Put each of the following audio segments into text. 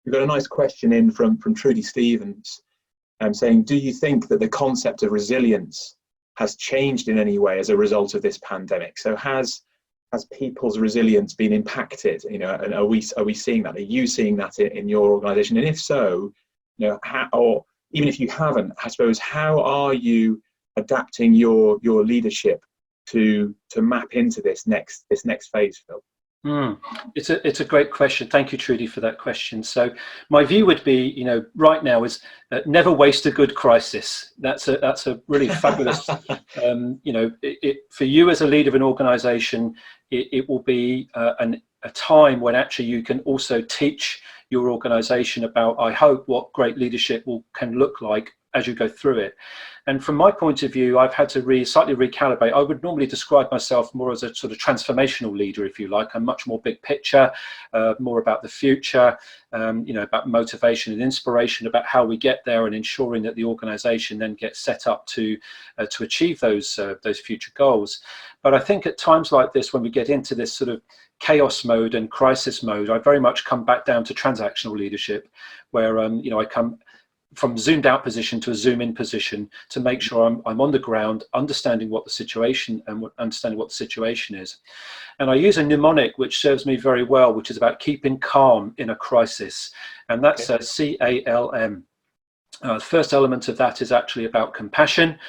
we've got a nice question in from Trudy Stevens, saying, do you think that the concept of resilience has changed in any way as a result of this pandemic? So has people's resilience been impacted? You know, and are we seeing that? Are you seeing that in your organisation? And if so, you know, how, or even if you haven't, I suppose, how are you adapting your leadership to map into this next phase, Phil? It's a great question. Thank you, Trudy, for that question. So my view would be, you know, right now is never waste a good crisis. That's a really fabulous, you know, for you as a leader of an organization, it will be a time when actually you can also teach your organization about, I hope, what great leadership can look like as you go through it. And from my point of view, I've had to slightly recalibrate. I would normally describe myself more as a sort of transformational leader, if you like. I'm much more big picture, more about the future, you know, about motivation and inspiration, about how we get there and ensuring that the organization then gets set up to achieve those future goals. But I think at times like this, when we get into this sort of chaos mode and crisis mode, I very much come back down to transactional leadership, where you know, I come from zoomed out position to a zoom in position to make sure I'm on the ground, understanding what the situation is. And I use a mnemonic which serves me very well, which is about keeping calm in a crisis, and that's CALM. The first element of that is actually about compassion,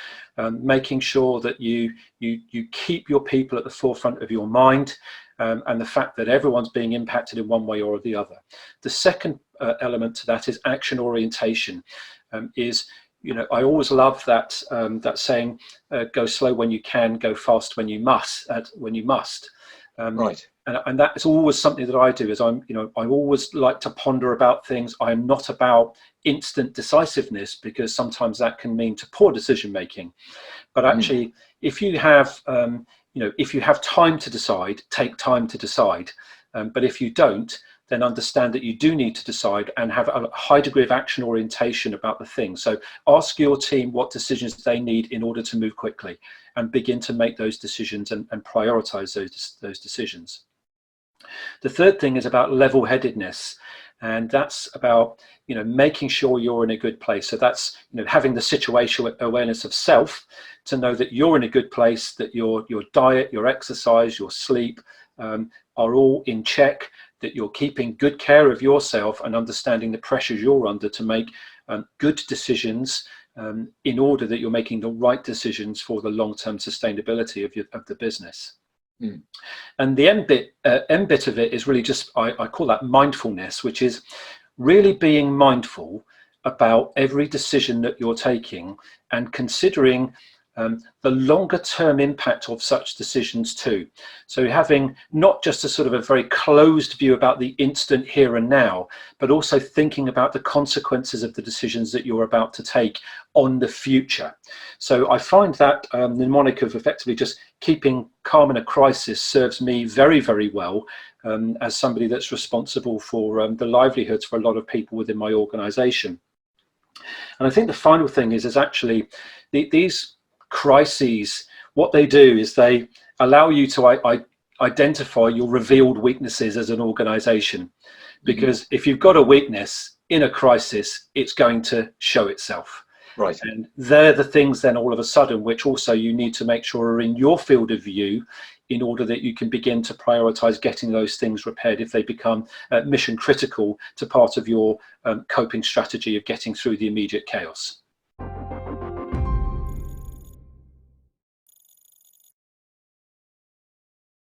making sure that you keep your people at the forefront of your mind, and the fact that everyone's being impacted in one way or the other. The second element to that is action orientation. You know, I always love that that saying, "Go slow when you can, go fast when you must." Right. And that is always something that I do. Is I always like to ponder about things. I'm not about instant decisiveness, because sometimes that can mean to poor decision making. But actually, if you have if you have time to decide, take time to decide. But if you don't, then understand that you do need to decide and have a high degree of action orientation about the thing. So ask your team what decisions they need in order to move quickly, and begin to make those decisions and prioritize those decisions. The third thing is about level-headedness, and that's about, you know, making sure you're in a good place. So that's, you know, having the situational awareness of self, to know that you're in a good place, that your diet, your exercise, your sleep are all in check, that you're keeping good care of yourself and understanding the pressures you're under to make good decisions, in order that you're making the right decisions for the long-term sustainability of the business. And the end bit of it is really just, I call that mindfulness, which is really being mindful about every decision that you're taking, and considering the longer term impact of such decisions too. So having not just a sort of a very closed view about the instant here and now, but also thinking about the consequences of the decisions that you're about to take on the future. So I find that mnemonic of effectively just keeping calm in a crisis serves me very, very well, as somebody that's responsible for the livelihoods for a lot of people within my organization. And I think the final thing is actually these crises, what they do is they allow you to identify your revealed weaknesses as an organization. Because if you've got a weakness in a crisis, it's going to show itself. Right. And they're the things then all of a sudden which also you need to make sure are in your field of view, in order that you can begin to prioritize getting those things repaired if they become mission critical to part of your coping strategy of getting through the immediate chaos.